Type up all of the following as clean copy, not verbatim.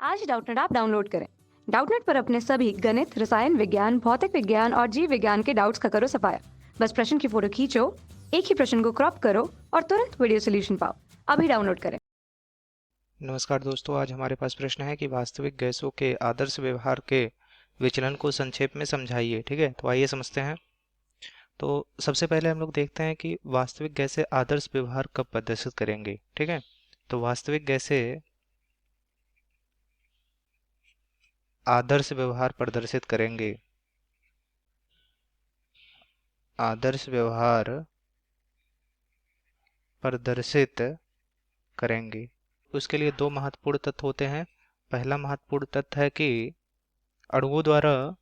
आज Doubtnut app download करें। Doubtnut पर अपने सभी गणित, रसायन विज्ञान, भौतिक विज्ञान और जीव विज्ञान के डाउट्स का करो सफाया। बस प्रश्न की फोटो खींचो, एक ही प्रश्न को क्रॉप करो और तुरंत वीडियो सोल्यूशन पाओ। अभी डाउनलोड करें। नमस्कार दोस्तों, आज हमारे पास प्रश्न है कि वास्तविक गैसों के आदर्श व्यवहार के विचलन को संक्षेप में समझाइए। ठीक है, तो आइए समझते हैं। तो सबसे पहले हम लोग देखते हैं कि वास्तविक गैसें आदर्श व्यवहार कब प्रदर्शित करेंगे। ठीक है, तो वास्तविक गैसें आदर्श व्यवहार प्रदर्शित करेंगे। आदर्श व्यवहार प्रदर्शित करेंगे। उसके लिए दो महत्वपूर्ण तथ्य होते हैं। पहला महत्वपूर्ण तथ्य है कि अणुओं द्वारा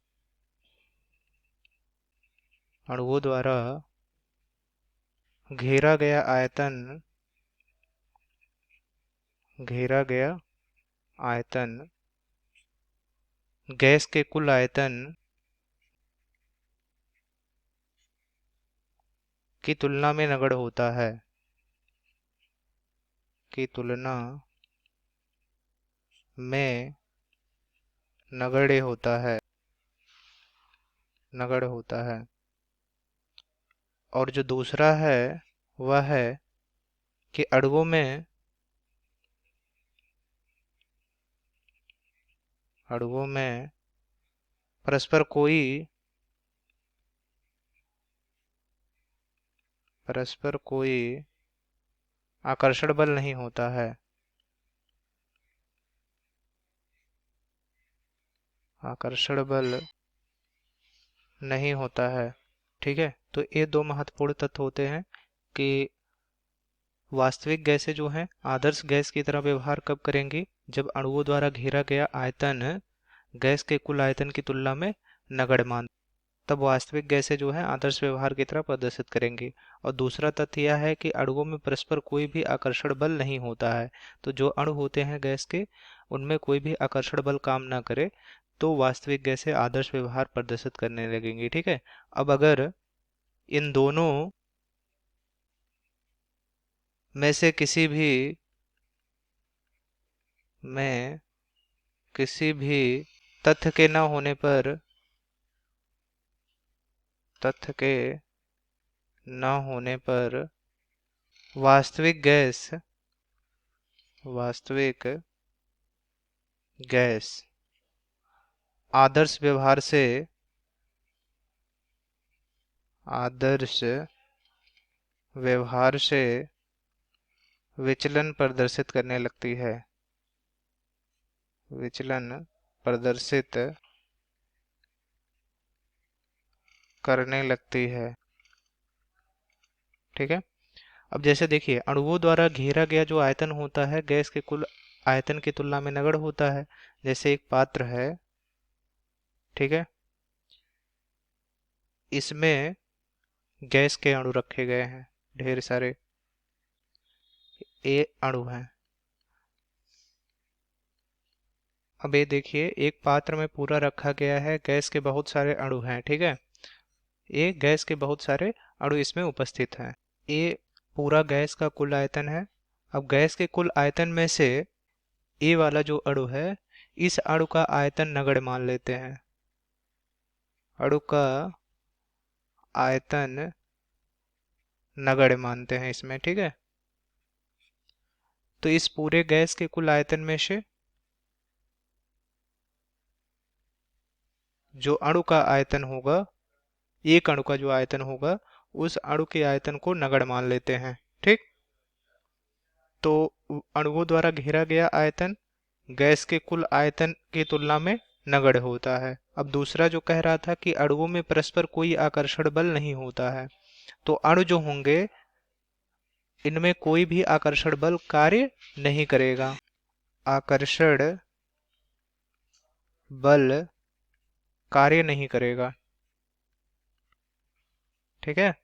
घेरा गया आयतन गैस के कुल आयतन की तुलना में नगण्य होता है। की तुलना में नगण्य होता है। और जो दूसरा है वह है कि अणुओं में परस्पर कोई आकर्षण बल नहीं होता है। आकर्षण बल नहीं होता है। ठीक है, तो ये दो महत्वपूर्ण तथ्य होते हैं कि वास्तविक गैसें जो हैं आदर्श गैस की तरह व्यवहार कब करेंगी, जब अणुओं द्वारा घेरा गया आयतन गैस के कुल आयतन की तुलना में नगण्य मान, तब वास्तविक गैसें जो है आदर्श व्यवहार की तरह प्रदर्शित करेंगी। और दूसरा तथ्य यह है कि अणुओं में परस्पर कोई भी आकर्षण बल नहीं होता है। तो जो अणु होते हैं गैस के, उनमें कोई भी आकर्षण बल काम ना करे तो वास्तविक गैसें आदर्श व्यवहार प्रदर्शित करने लगेंगी। ठीक है, अब अगर इन दोनों में से किसी भी तथ्य के न होने पर वास्तविक गैस आदर्श व्यवहार से विचलन प्रदर्शित करने लगती है। विचलन प्रदर्शित करने लगती है। ठीक है, अब जैसे देखिए अणुओं द्वारा घेरा गया जो आयतन होता है गैस के कुल आयतन की तुलना में नगण्य होता है। जैसे एक पात्र है, ठीक है, इसमें गैस के अणु रखे गए हैं, ढेर सारे ए अणु हैं। अब ये देखिए एक पात्र में पूरा रखा गया है, गैस के बहुत सारे अणु हैं। ठीक है, ये गैस के बहुत सारे अणु इसमें उपस्थित हैं। ये पूरा गैस का कुल आयतन है। अब गैस के कुल आयतन में से ए वाला जो अणु है, इस अणु का आयतन नगण्य मान लेते हैं। अणु का आयतन नगण्य मानते हैं इसमें। ठीक है, तो इस पूरे गैस के कुल आयतन में से जो अणु का आयतन होगा, एक अणु का जो आयतन होगा, उस अणु के आयतन को नगण्य मान लेते हैं। ठीक, तो अणुओं द्वारा घेरा गया आयतन गैस के कुल आयतन की तुलना में नगण्य होता है। अब दूसरा जो कह रहा था कि अणुओं में परस्पर कोई आकर्षण बल नहीं होता है, तो अणु जो होंगे इनमें कोई भी आकर्षण बल कार्य नहीं करेगा। आकर्षण बल कार्य नहीं करेगा। ठीक है,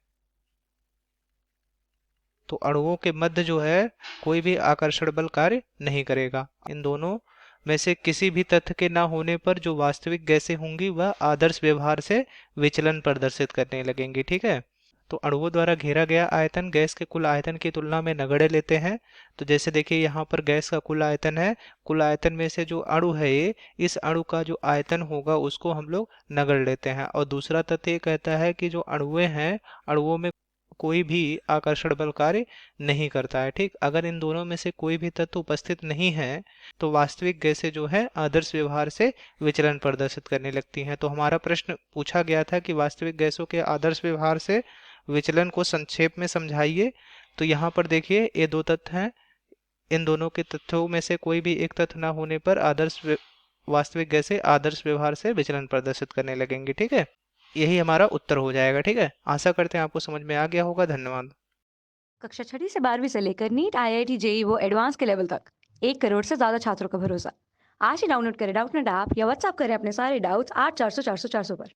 तो अणुओं के मध्य जो है कोई भी आकर्षण बल कार्य नहीं करेगा। इन दोनों में से किसी भी तथ्य के ना होने पर जो वास्तविक गैसें होंगी वह आदर्श व्यवहार से विचलन प्रदर्शित करने लगेंगी। ठीक है, तो अणुओं द्वारा घेरा गया आयतन गैस के कुल आयतन की तुलना में नगण्य लेते हैं। तो जैसे देखिए यहाँ पर गैस का कुल आयतन है, कुल आयतन में से जो अणु है ये, इस अणु का जो आयतन होगा उसको हम लोग नगण्य लेते हैं। और दूसरा तथ्य ये कहता है कि जो अणुएं हैं, अणुओं में कोई भी आकर्षण बल कार्य नहीं करता है। ठीक, अगर इन दोनों में से कोई भी तत्व उपस्थित नहीं है तो वास्तविक गैसें जो है आदर्श व्यवहार से विचलन प्रदर्शित करने लगती हैं। तो हमारा प्रश्न पूछा गया था कि वास्तविक गैसों के आदर्श व्यवहार से विचलन को संक्षेप में समझाइए। तो यहाँ पर देखिए ये दो तथ्य हैं, इन दोनों के तथ्यों में से कोई भी एक तथ्य ना होने पर वास्तविक गैसें आदर्श व्यवहार से विचलन प्रदर्शित करने लगेंगी। ठीक है, यही हमारा उत्तर हो जाएगा। ठीक है, आशा करते हैं आपको समझ में आ गया होगा। धन्यवाद। कक्षा 6वीं से 12वीं से लेकर नीट, आईआईटी, जेई वो एडवांस के लेवल तक 1 करोड़ से ज्यादा छात्रों का भरोसा। आज ही डाउनलोड करें डाउटनेट ऐप या व्हाट्सएप करें अपने सारे डाउट्स 8400 400 400 पर।